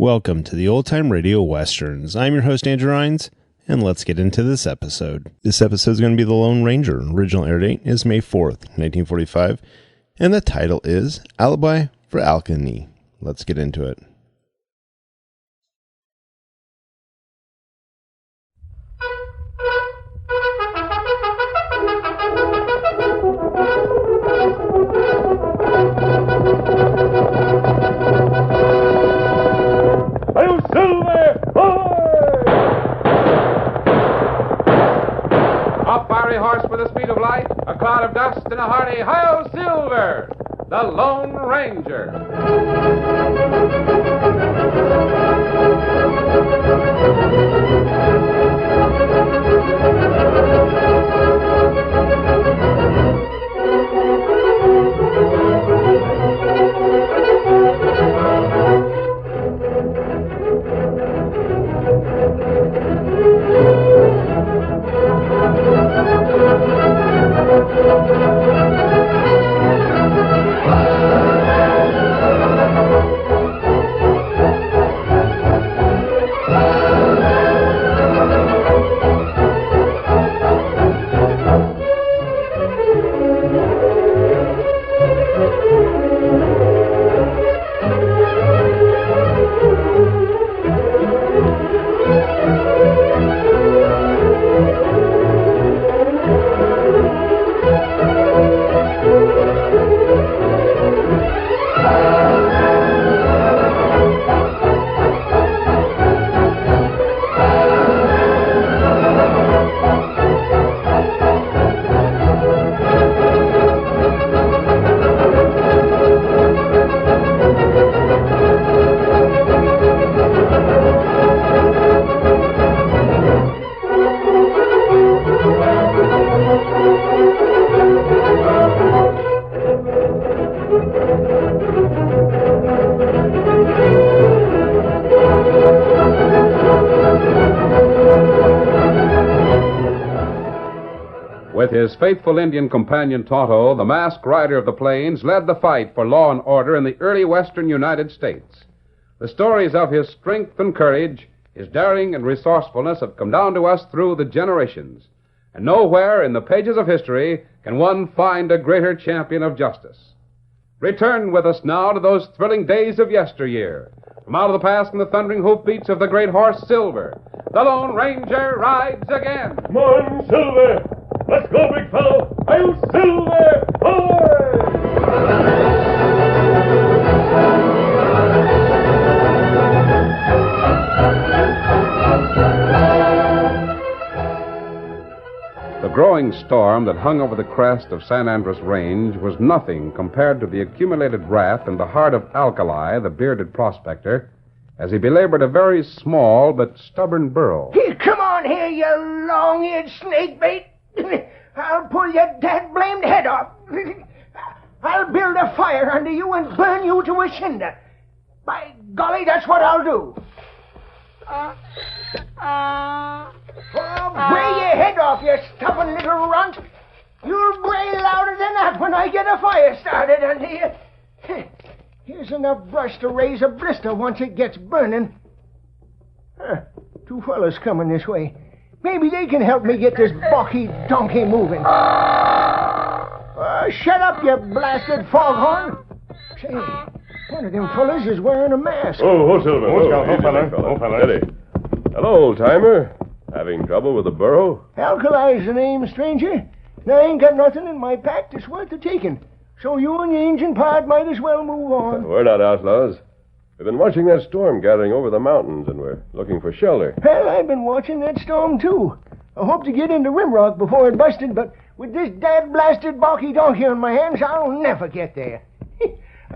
Welcome to the Old Time Radio Westerns. I'm your host, Andrew Rhynes, and let's get into this episode. This episode is going to be The Lone Ranger. Original air date is May 4th, 1945, and the title is Alibi for Alkali. Let's get into it. Horse with the speed of light, a cloud of dust, and a hearty "Hi-Yo, Silver!" The Lone Ranger. With his faithful Indian companion Tonto, the masked rider of the plains led the fight for law and order in the early western United States. The stories of his strength and courage, his daring and resourcefulness have come down to us through the generations. And nowhere in the pages of history can one find a greater champion of justice. Return with us now to those thrilling days of yesteryear. From out of the past and the thundering hoofbeats of the great horse Silver, the Lone Ranger rides again. Come on, Silver! Let's go, big fellow! I'll Silver! Away! The growing storm that hung over the crest of San Andres Range was nothing compared to the accumulated wrath in the heart of Alkali, the bearded prospector, as he belabored a very small but stubborn burro. Hey, come on here, you long-eared snakebait! I'll pull your dad-blamed head off. I'll build a fire under you and burn you to a cinder. By golly, that's what I'll do. Bray your head off, you stubborn little runt. You'll bray louder than that when I get a fire started under you. Here's enough brush to raise a blister once it gets burning. Two fellas coming this way. Maybe they can help me get this balky donkey moving. Shut up, you blasted foghorn. Say, one of them fellas is wearing a mask. Oh, Silver. Oh, fella. Steady. Hello, old-timer. Having trouble with the burro? Alkali's the name, stranger. Now, I ain't got nothing in my pack that's worth the taking. So you and your engine pod might as well move on. We're not outlaws. We've been watching that storm gathering over the mountains, and we're looking for shelter. Well, I've been watching that storm, too. I hope to get into Rimrock before it busted, but with this dad-blasted balky donkey on my hands, I'll never get there.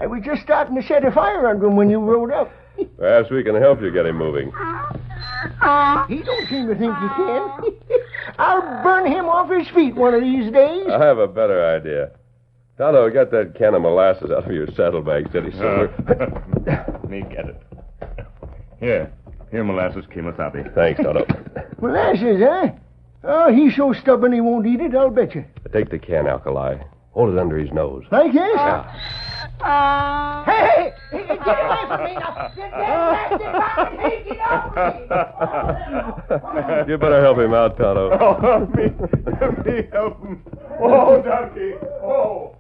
I was just starting to set a fire under him when you rode up. Perhaps we can help you get him moving. He don't seem to think he can. I'll burn him off his feet one of these days. I have a better idea. Tonto, get that can of molasses out of your saddlebag, steady, Silver. Me get it. Here, molasses, Kimasabi. Thanks, Tonto. Molasses, eh? Oh, he's so stubborn he won't eat it, I'll bet you. Take the can, Alkali. Hold it under his nose. Like this? Yeah. Hey! Get away from me now! Get that blasted mountain! Get off me! You better help him out, Tonto. Oh, me help him. Oh, donkey. Oh,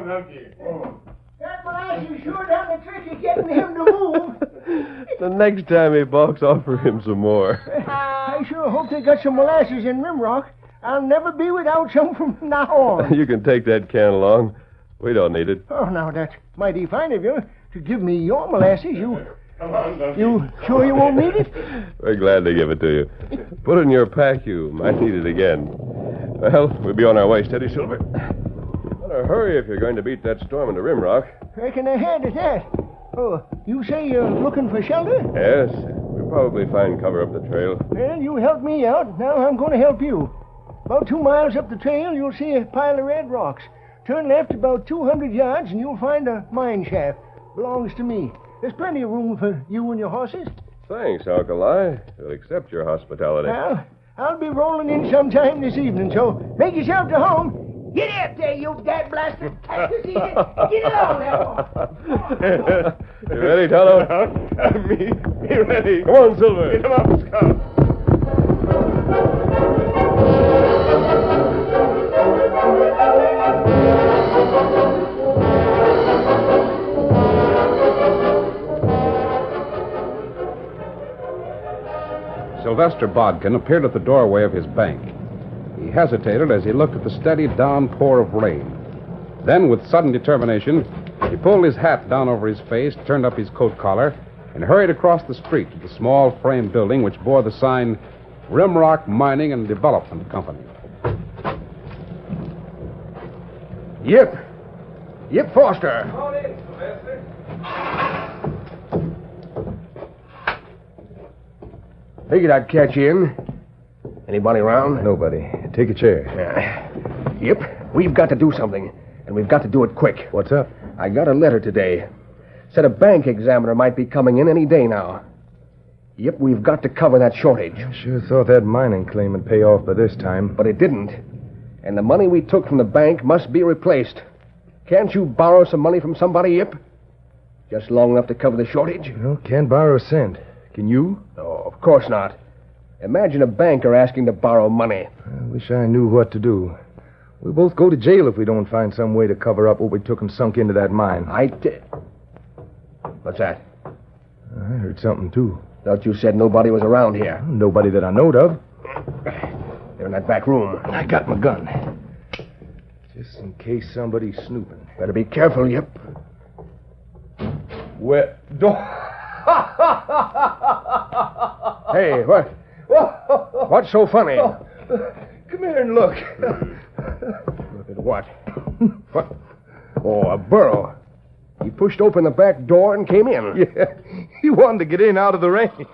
donkey. Oh. That molasses sure done the trick of getting him to move. The next time he balks, offer him some more. I sure hope they got some molasses in Rimrock. I'll never be without some from now on. You can take that can along. We don't need it. Oh, now, that's mighty fine of you to give me your molasses. Come on, donkey. You sure you won't need it? We're glad to give it to you. Put it in your pack. You might need it again. Well, we'll be on our way. Steady, Silver. Better hurry if you're going to beat that storm into Rimrock. Reckon ahead at that. Oh, you say you're looking for shelter? Yes, we'll probably find cover up the trail. Well, you helped me out. Now I'm going to help you. About 2 miles up the trail, you'll see a pile of red rocks. Turn left about 200 yards, and you'll find a mine shaft. Belongs to me. There's plenty of room for you and your horses. Thanks, Alkali. We'll accept your hospitality. Well, I'll be rolling in sometime this evening, so make yourself to home. Get up there, you dad-blasted cactus eater. Get along now. You ready, Tonto? Me ready. Come on, Silver. Get him up, Scout. Sylvester Bodkin appeared at the doorway of his bank. He hesitated as he looked at the steady downpour of rain. Then, with sudden determination, he pulled his hat down over his face, turned up his coat collar, and hurried across the street to the small frame building which bore the sign Rimrock Mining and Development Company. Yep, Foster. Come on in, Sylvester. Figured I'd catch you in. Anybody around? Nobody. Take a chair. Yep, we've got to do something, and we've got to do it quick. What's up? I got a letter today. Said a bank examiner might be coming in any day now. Yep, we've got to cover that shortage. I sure thought that mining claim would pay off by this time. But it didn't. And the money we took from the bank must be replaced. Can't you borrow some money from somebody, Yip? Just long enough to cover the shortage? Well, can't borrow a cent. Can you? No, of course not. Imagine a banker asking to borrow money. I wish I knew what to do. We'll both go to jail if we don't find some way to cover up what we took and sunk into that mine. What's that? I heard something, too. Thought you said nobody was around here. Nobody that I knowed of. They're in that back room. I got my gun. Just in case somebody's snooping. Better be careful, Yip. Hey, what? What's so funny? Come here and look. Look at what? What? Oh, a burro. He pushed open the back door and came in. Yeah, he wanted to get in out of the rain.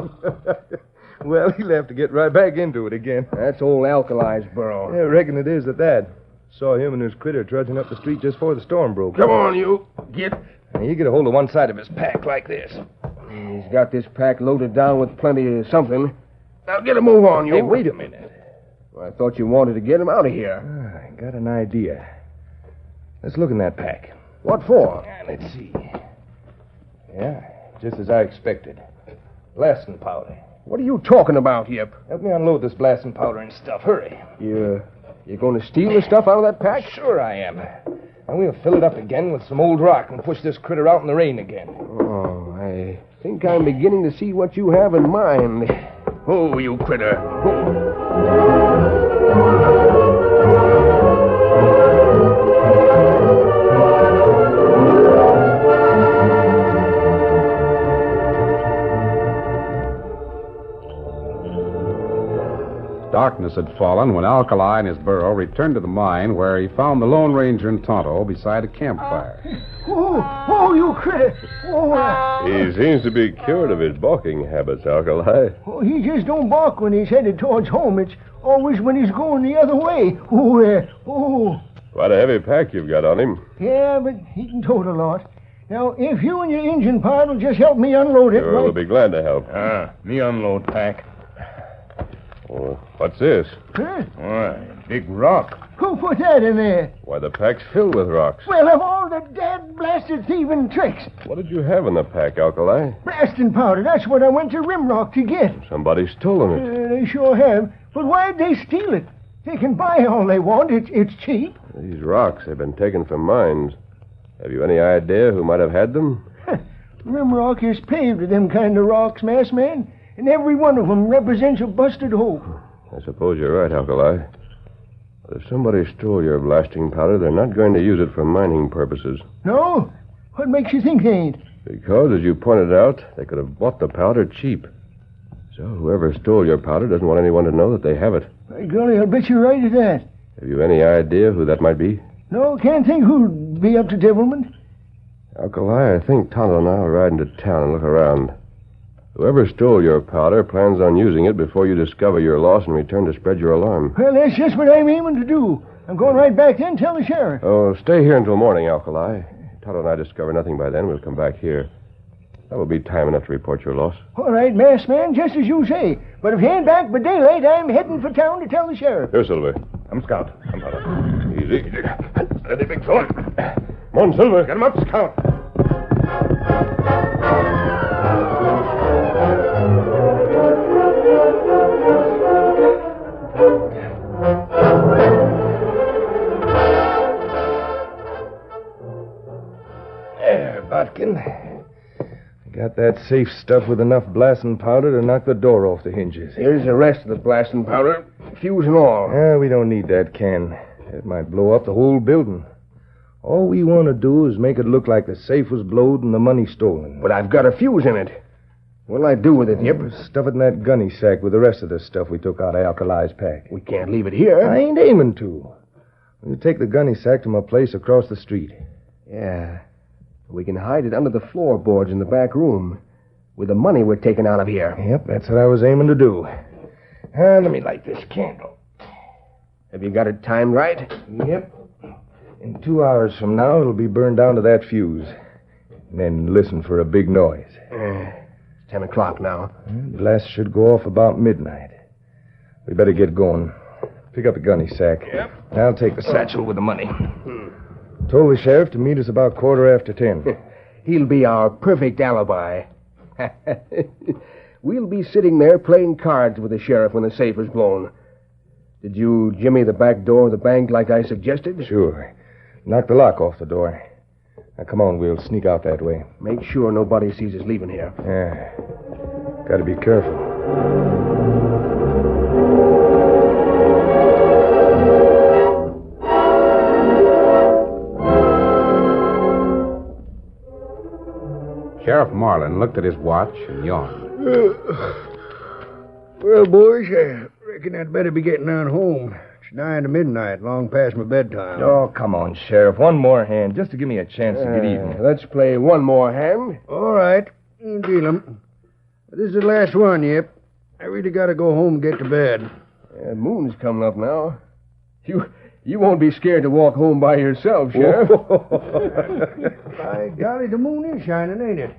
Well, he'll have to get right back into it again. That's old Alkali's burro. Yeah, I reckon it is at that. Saw him and his critter trudging up the street just before the storm broke. Come on, you. Get. Now, you get a hold of one side of his pack like this. He's got this pack loaded down with plenty of something. Now get a move on, you. Hey, wait a minute. I thought you wanted to get him out of here. I got an idea. Let's look in that pack. What for? Let's see. Yeah, just as I expected. Blasting powder. What are you talking about, Yip? Help me unload this blasting powder and stuff. Hurry. You're going to steal the stuff out of that pack? Sure I am. And we'll fill it up again with some old rock and push this critter out in the rain again. Oh, I think I'm beginning to see what you have in mind. Oh, you critter. Darkness had fallen when Alkali and his burro returned to the mine, where he found the Lone Ranger and Tonto beside a campfire. Oh, you critter. He seems to be cured of his balking habits, Alkali. Oh, he just don't bark when he's headed towards home. It's always when he's going the other way. Quite a heavy pack you've got on him. Yeah, but he can tote a lot. Now, if you and your engine part will just help me unload it... Sure, we'll be glad to help. Me unload pack. Well, what's this? Huh? Why, big rock. Who put that in there? Why, the pack's filled with rocks. Well, of all the dad-blasted thieving tricks. What did you have in the pack, Alkali? Blasting powder, that's what I went to Rimrock to get. Somebody's stolen it. They sure have. But why'd they steal it? They can buy all they want. It's cheap. These rocks have been taken from mines. Have you any idea who might have had them? Rimrock is paved with them kind of rocks, masked man. And every one of them represents a busted hope. I suppose you're right, Alkali. But if somebody stole your blasting powder, they're not going to use it for mining purposes. No? What makes you think they ain't? Because, as you pointed out, they could have bought the powder cheap. So whoever stole your powder doesn't want anyone to know that they have it. By golly, I'll bet you're right at that. Have you any idea who that might be? No, can't think who'd be up to devilment. Alkali, I think Tonto and I will ride into town and look around. Whoever stole your powder plans on using it before you discover your loss and return to spread your alarm. Well, that's just what I'm aiming to do. I'm going right back then and tell the sheriff. Oh, stay here until morning, Alkali. Tonto and I discover nothing by then. We'll come back here. That will be time enough to report your loss. All right, masked man, just as you say. But if you ain't back by daylight, I'm heading for town to tell the sheriff. Here, Silver. I'm Scout. I'm Tonto. Easy. Steady, big fella. Come on, Silver. Get him up, Scout. There, Botkin. Got that safe stuff with enough blasting powder to knock the door off the hinges. Here's the rest of the blasting powder, fuse and all. Yeah, we don't need that can. It might blow up the whole building. All we want to do is make it look like the safe was blowed and the money stolen. But I've got a fuse in it. What'll I do with it, Yip? Stuff it in that gunny sack with the rest of the stuff we took out of Alkali's pack. We can't leave it here. I ain't aiming to. We'll take the gunny sack to my place across the street. Yeah. We can hide it under the floorboards in the back room with the money we're taking out of here. Yep, that's what I was aiming to do. Let me light this candle. Have you got it timed right? Yep. In 2 hours from now, it'll be burned down to that fuse. And then listen for a big noise. It's 10 o'clock now. Blast should go off about midnight. We better get going. Pick up the gunny sack. Yep. I'll take the satchel with the money. Told the sheriff to meet us about 10:15. He'll be our perfect alibi. We'll be sitting there playing cards with the sheriff when the safe is blown. Did you jimmy the back door of the bank like I suggested? Sure. Knock the lock off the door. Now, come on, we'll sneak out that way. Make sure nobody sees us leaving here. Yeah. Gotta be careful. Sheriff Marlin looked at his watch and yawned. Well, boys, I reckon I'd better be getting on home. It's nigh to midnight, long past my bedtime. Oh, come on, Sheriff. One more hand, just to give me a chance to get even. Let's play one more hand. All right. Deal 'em. This is the last one, Yip. I really gotta go home and get to bed. The moon's coming up now. You won't be scared to walk home by yourself, Sheriff. By golly, the moon is shining, ain't it?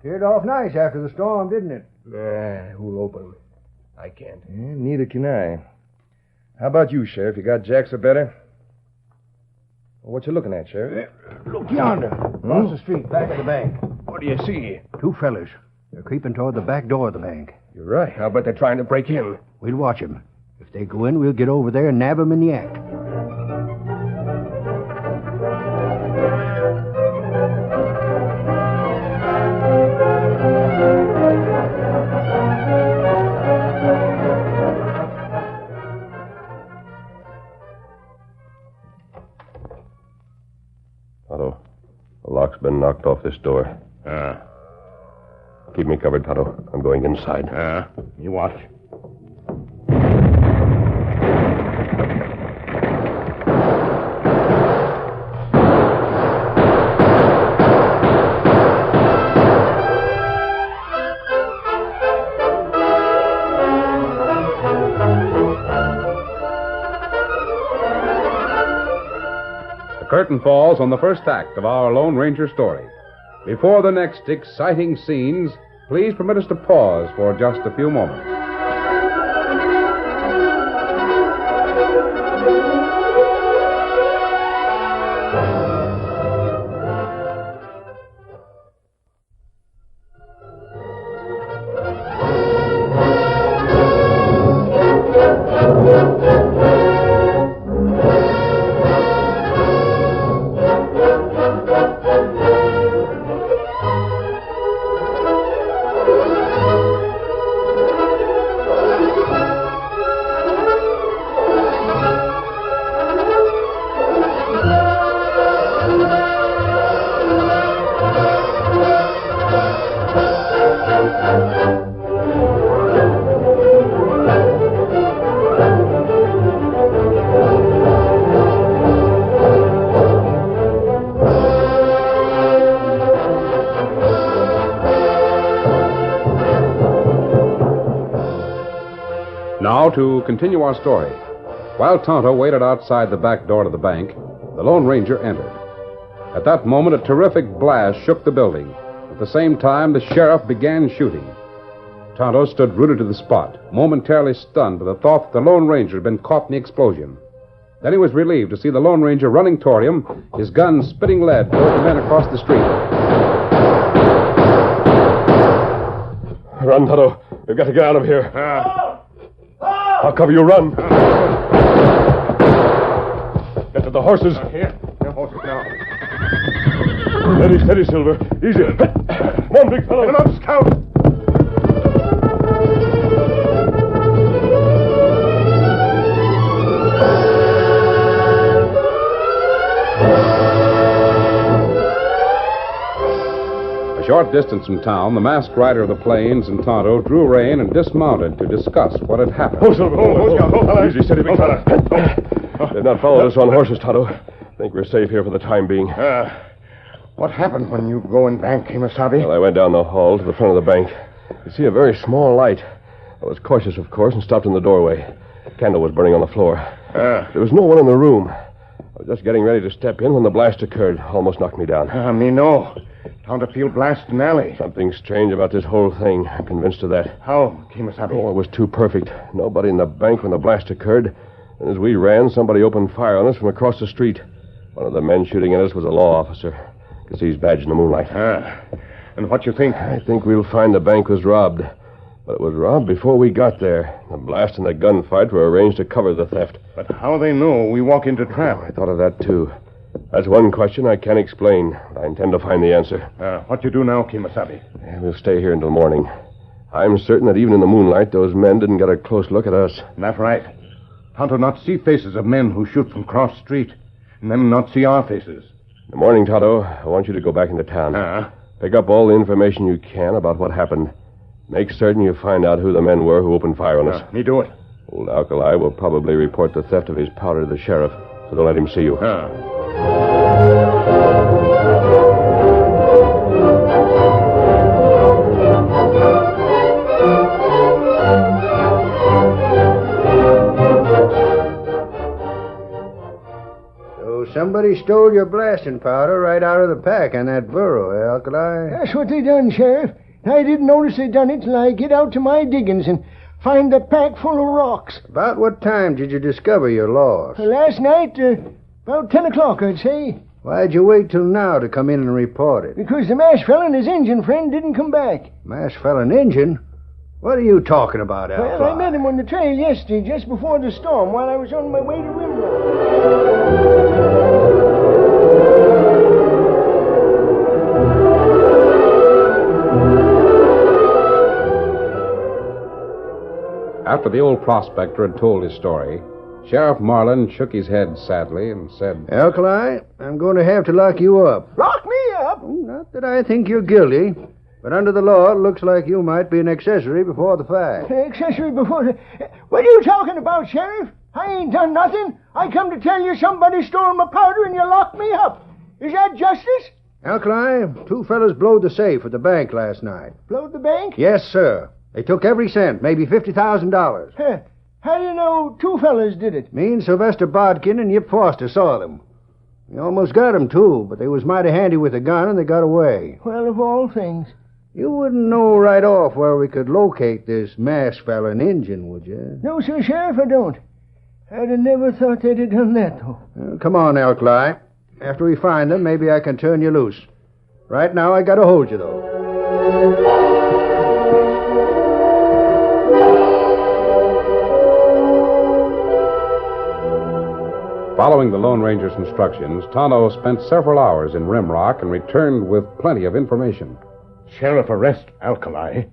Cleared off nice after the storm, didn't it? Who'll open? I can't. Yeah, neither can I. How about you, Sheriff? You got jacks or better? Well, what you looking at, Sheriff? Look yonder, across the street, back of the bank. What do you see? Two fellas. They're creeping toward the back door of the bank. You're right. I'll bet they're trying to break in. We'll watch 'em. If they go in, we'll get over there and nab 'em in the act. Tonto, the lock's been knocked off this door. Keep me covered, Tonto. I'm going inside. You watch. The curtain falls on the first act of our Lone Ranger story. Before the next exciting scenes, please permit us to pause for just a few moments. Now, to continue our story. While Tonto waited outside the back door to the bank, the Lone Ranger entered. At that moment, a terrific blast shook the building. At the same time, the sheriff began shooting. Tonto stood rooted to the spot, momentarily stunned by the thought that the Lone Ranger had been caught in the explosion. Then he was relieved to see the Lone Ranger running toward him, his gun spitting lead toward the men across the street. Run, Tonto. We've got to get out of here. I'll cover you. Run. Get to the horses. Here. The horses now. Steady, Silver. Easy. Come on, big fellow. Come on, Scout. A short distance from town, the masked rider of the plains and Tonto drew rein and dismounted to discuss what had happened. Oh, Silver. Easy, steady, big fella. They've not followed us on horses, Tonto. Think we're safe here for the time being. What happened when you go in bank, Kemosabe? Well, I went down the hall to the front of the bank. You see a very small light. I was cautious, of course, and stopped in the doorway. The candle was burning on the floor. There was no one in the room. I was just getting ready to step in when the blast occurred. Almost knocked me down. Me no. Tonto feel blast in alley. Something strange about this whole thing. I'm convinced of that. How, Kemosabe? Oh, it was too perfect. Nobody in the bank when the blast occurred. And as we ran, somebody opened fire on us from across the street. One of the men shooting at us was a law officer. Could see his badge in the moonlight. And what you think? I think we'll find the bank was robbed. But it was robbed before we got there. The blast and the gunfight were arranged to cover the theft. But how they know we walk into trap? I thought of that, too. That's one question I can't explain. I intend to find the answer. What you do now, Kemosabe? We'll stay here until morning. I'm certain that even in the moonlight, those men didn't get a close look at us. That's right. Tonto not see faces of men who shoot from cross street, and them not see our faces. In the morning, Tonto, I want you to go back into town. Pick up all the information you can about what happened. Make certain you find out who the men were who opened fire on us. Me do it. Old Alkali will probably report the theft of his powder to the sheriff, so don't let him see you. Somebody stole your blasting powder right out of the pack on that burro, Alkali. That's what they done, Sheriff. I didn't notice they done it till I get out to my diggings and find the pack full of rocks. About what time did you discover your loss? Last night, about 10 o'clock, I'd say. Why'd you wait till now to come in and report it? Because the masked fella and his Indian friend didn't come back. Masked fella and Injun? What are you talking about, Alkali? Well, I met him on the trail yesterday, just before the storm, while I was on my way to Rimrock. After the old prospector had told his story, Sheriff Marlin shook his head sadly and said, Alkali, I'm going to have to lock you up. Lock me up? Not that I think you're guilty, but under the law, it looks like you might be an accessory before the fact. Accessory before the... What are you talking about, Sheriff? I ain't done nothing. I come to tell you somebody stole my powder and you locked me up. Is that justice? Alkali, two fellas blowed the safe at the bank last night. Blowed the bank? Yes, sir. They took every cent, maybe $50,000. How do you know two fellas did it? Me and Sylvester Bodkin and Yip Foster saw them. We almost got them, too, but they was mighty handy with a gun and they got away. Well, of all things. You wouldn't know right off where we could locate this masked fella and Injun, would you? No, sir, Sheriff, I don't. I'd have never thought they'd have done that, though. Come on, Alkali. After we find them, maybe I can turn you loose. Right now, I gotta hold you, though. Following the Lone Ranger's instructions, Tonto spent several hours in Rimrock and returned with plenty of information. Sheriff arrest Alkali.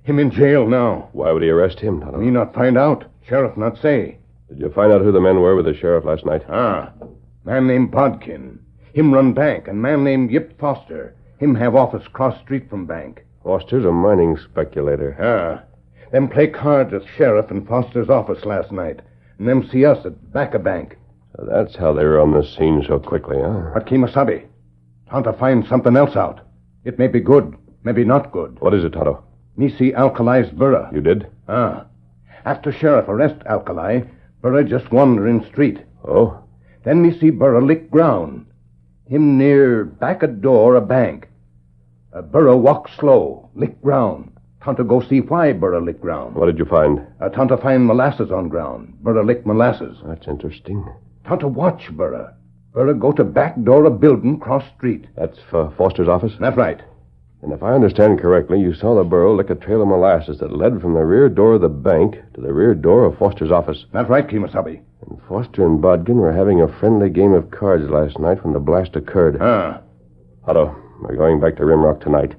Him in jail now. Why would he arrest him, Tonto? Me not find out. Sheriff not say. Did you find out who the men were with the sheriff last night? Man named Bodkin. Him run bank, and man named Yip Foster. Him have office cross street from bank. Foster's a mining speculator. Them play cards at Sheriff and Foster's office last night. And them see us at back of bank. So that's how they were on the scene so quickly, huh? But Kemosabe, Tonto find something else out. It may be good, maybe not good. What is it, Tonto? Me see Alkali's burra. You did? After Sheriff arrest Alkali, Burra just wandering street. Oh? Then me see Burra lick ground. Him near back a door a bank. Burra walk slow, lick ground. Tonto go see why Burra lick ground. What did you find? Tonto find molasses on ground. Burra lick molasses. That's interesting. Tonto watch Burra. Burra go to back door of building cross street. That's for Foster's office? That's right. And if I understand correctly, you saw the burro lick a trail of molasses that led from the rear door of the bank to the rear door of Foster's office. That's right, Kemosabe. And Foster and Bodkin were having a friendly game of cards last night when the blast occurred. Otto, we're going back to Rimrock tonight.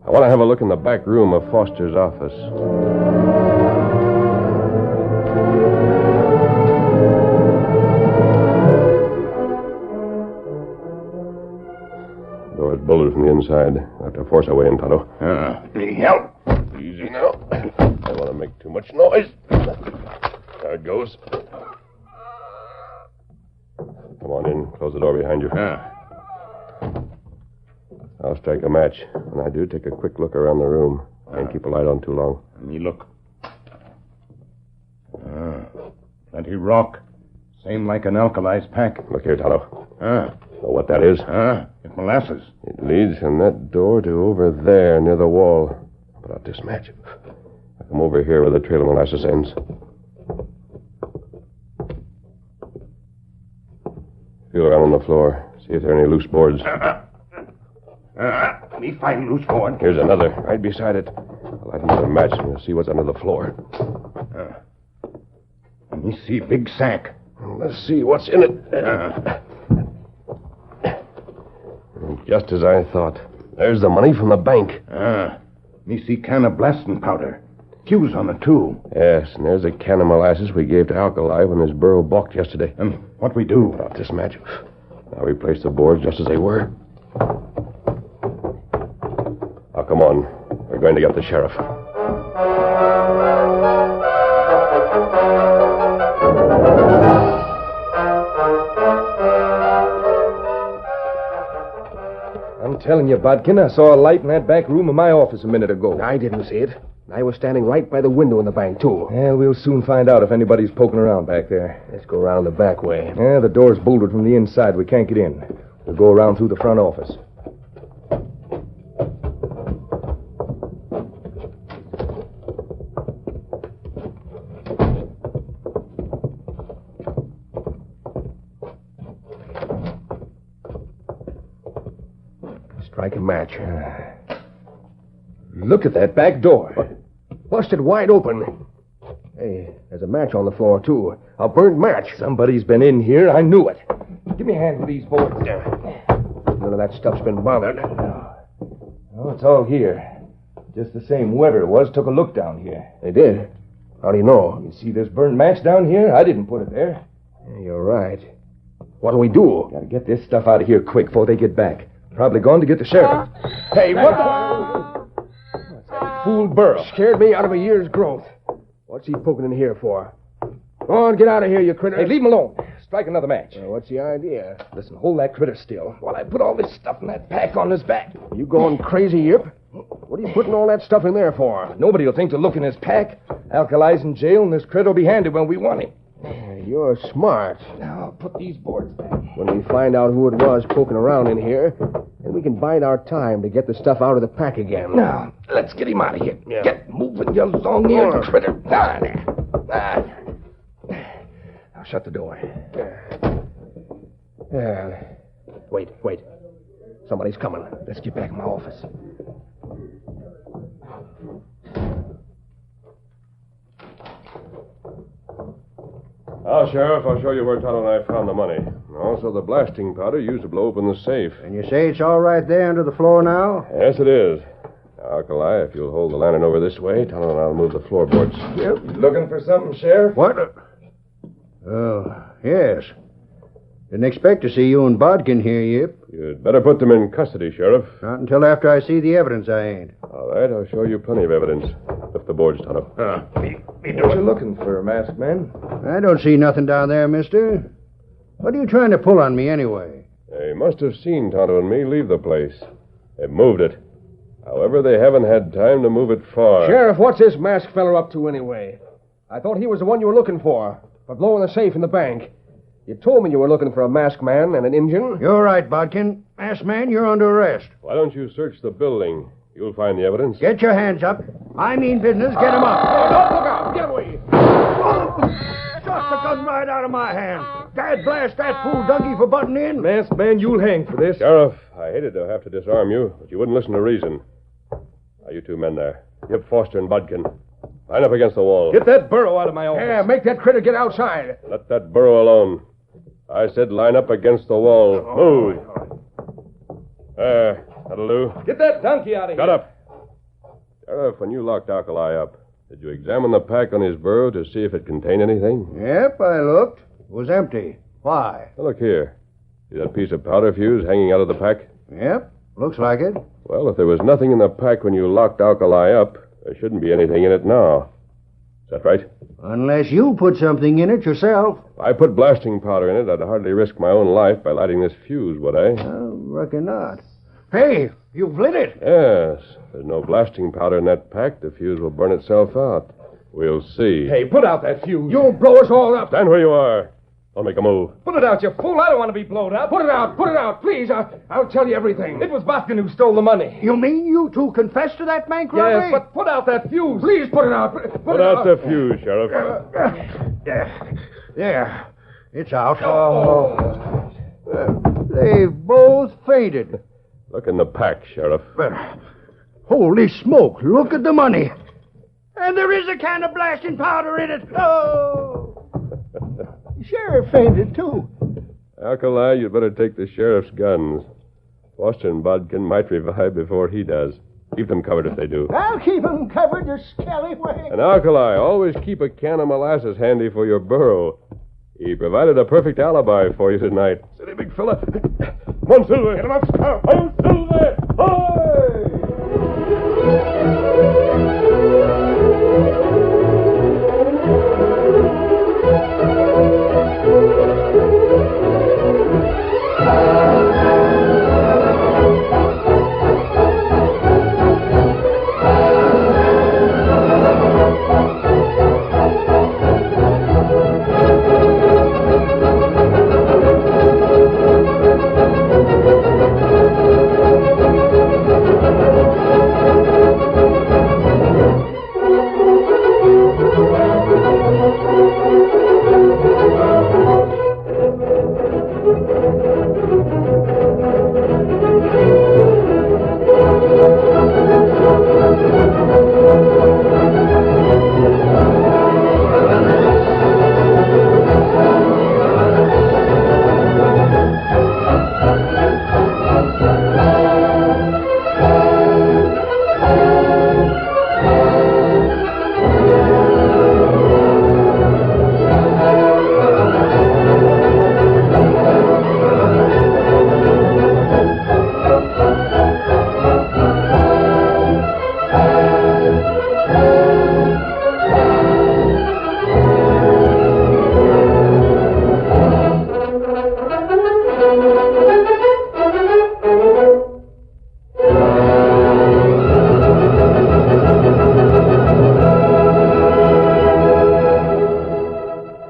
I want to have a look in the back room of Foster's office. Door's bolted from the inside. I have to force our way in, Tonto. Help. Easy now. I don't want to make too much noise. There it goes. Come on in. Close the door behind you. I'll strike a match. When I do, take a quick look around the room. Can't keep a light on too long. Me look. Plenty rock. Same like an Alkali's pack. Look here, Tonto. Know what that is? It's molasses. It leads from that door to over there near the wall. Put out this match. I come over here where the trail of molasses ends. Feel around on the floor. See if there are any loose boards. Me find loose board. Here's another, right beside it. I'll light another match and we'll see what's under the floor. Me see big sack. Let's see what's in it. Just as I thought. There's the money from the bank. Me see can of blasting powder. Fuse on it, too. Yes, and there's a can of molasses we gave to Alkali when his burro balked yesterday. What we do? Put out this match. Now we place the boards just as they were. Now, come on. We're going to get the sheriff. I'm telling you, Bodkin, I saw a light in that back room of my office a minute ago. I didn't see it. I was standing right by the window in the bank, too. Yeah, we'll soon find out if anybody's poking around back there. Let's go around the back way. Yeah, the door's bolted from the inside. We can't get in. We'll go around through the front office. Strike a match. Look at that back door. Busted wide open. Hey, there's a match on the floor, too. A burnt match. Somebody's been in here. I knew it. Give me a hand with these boards. None of that stuff's been bothered. Oh, it's all here. Just the same whoever it was took a look down here. They did? How do you know? You see this burnt match down here? I didn't put it there. Yeah, you're right. What'll we do? Gotta get this stuff out of here quick before they get back. Probably gone to get the sheriff. Hey, what the... What's that fool burro? Scared me out of a year's growth. What's he poking in here for? Go on, get out of here, you critter. Hey, leave him alone. Strike another match. What's the idea? Listen, hold that critter still while I put all this stuff in that pack on his back. You going crazy, Yip? What are you putting all that stuff in there for? Nobody will think to look in his pack. Alkali's in jail, and this critter will be handy when we want him. You're smart. Now, I'll put these boards back. When we find out who it was poking around in here, then we can bide our time to get the stuff out of the pack again. Now, let's get him out of here. Yeah. Get moving, you long-eared critter. Now, shut the door. Wait. Somebody's coming. Let's get back in my office. Now, Sheriff, I'll show you where Todd and I found the money. Also, the blasting powder used to blow open the safe. And you say it's all right there under the floor now? Yes, it is. Now, Alkali, if you'll hold the lantern over this way, Todd and I'll move the floorboards. Yep. Looking for something, Sheriff? What? Oh, yes. Didn't expect to see you and Bodkin here, Yip. You'd better put them in custody, Sheriff. Not until after I see the evidence, I ain't. All right, I'll show you plenty of evidence. Lift the boards, Tonto. What you looking for, masked man? I don't see nothing down there, mister. What are you trying to pull on me, anyway? They must have seen Tonto and me leave the place. They've moved it. However, they haven't had time to move it far. Sheriff, what's this masked feller up to anyway? I thought he was the one you were looking for blowing the safe in the bank. You told me you were looking for a masked man and an Injun. You're right, Bodkin. Masked man, you're under arrest. Why don't you search the building? You'll find the evidence. Get your hands up. I mean business. Get him up. Oh, look out! Get away! Shot the gun right out of my hand. Dad blast that fool donkey for butting in. Masked man, you'll hang for this. Sheriff, I hated to have to disarm you, but you wouldn't listen to reason. Now, you two men there. Yip Foster and Bodkin. Line up against the wall. Get that burro out of my office. Yeah, make that critter get outside. Let that burro alone. I said line up against the wall. Move. There. That'll do. Get that donkey out of here. Shut up. Sheriff, when you locked Alkali up, did you examine the pack on his burro to see if it contained anything? Yep, I looked. It was empty. Why? Now, look here. See that piece of powder fuse hanging out of the pack? Yep, looks like it. Well, if there was nothing in the pack when you locked Alkali up, there shouldn't be anything in it now. Is that right? Unless you put something in it yourself. If I put blasting powder in it, I'd hardly risk my own life by lighting this fuse, would I? I reckon not. Hey, you've lit it. Yes. If there's no blasting powder in that pack, the fuse will burn itself out. We'll see. Hey, put out that fuse. You'll blow us all up. Stand where you are. Don't make a move. Put it out, you fool. I don't want to be blown up. Put it out, please. I'll tell you everything. It was Botkin who stole the money. You mean you two confessed to that bank robbery? Yes, but put out that fuse. Please put it out. Put out the fuse, Sheriff. Yeah, it's out. Oh. They've both fainted. Look in the pack, Sheriff. Holy smoke, look at the money. And there is a can of blasting powder in it. Oh! The sheriff fainted, too. Alkali, you'd better take the sheriff's guns. Foster and Bodkin might revive before he does. Keep them covered if they do. I'll keep them covered, the scallywag. And Alkali, always keep a can of molasses handy for your burro. He provided a perfect alibi for you tonight. Steady, big fella. Come on, Silver. Get him up, Scout. I'm Silver. Hi!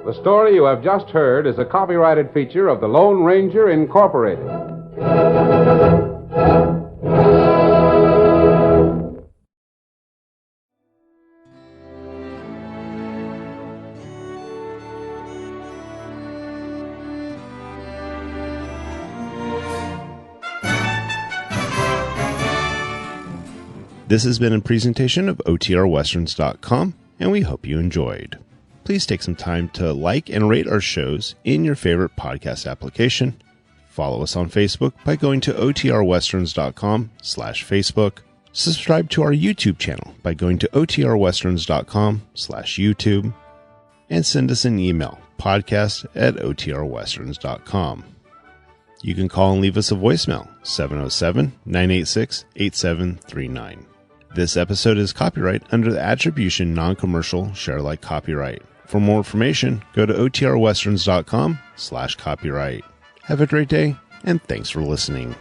The story you have just heard is a copyrighted feature of the Lone Ranger, Incorporated. This has been a presentation of OTRWesterns.com, and we hope you enjoyed. Please take some time to like and rate our shows in your favorite podcast application. Follow us on Facebook by going to OTRWesterns.com/Facebook. Subscribe to our YouTube channel by going to OTRWesterns.com/YouTube. And send us an email, podcast@OTRWesterns.com. You can call and leave us a voicemail, 707-986-8739. This episode is copyright under the Attribution Non-Commercial Share-alike copyright. For more information, go to OTRWesterns.com/copyright. Have a great day, and thanks for listening.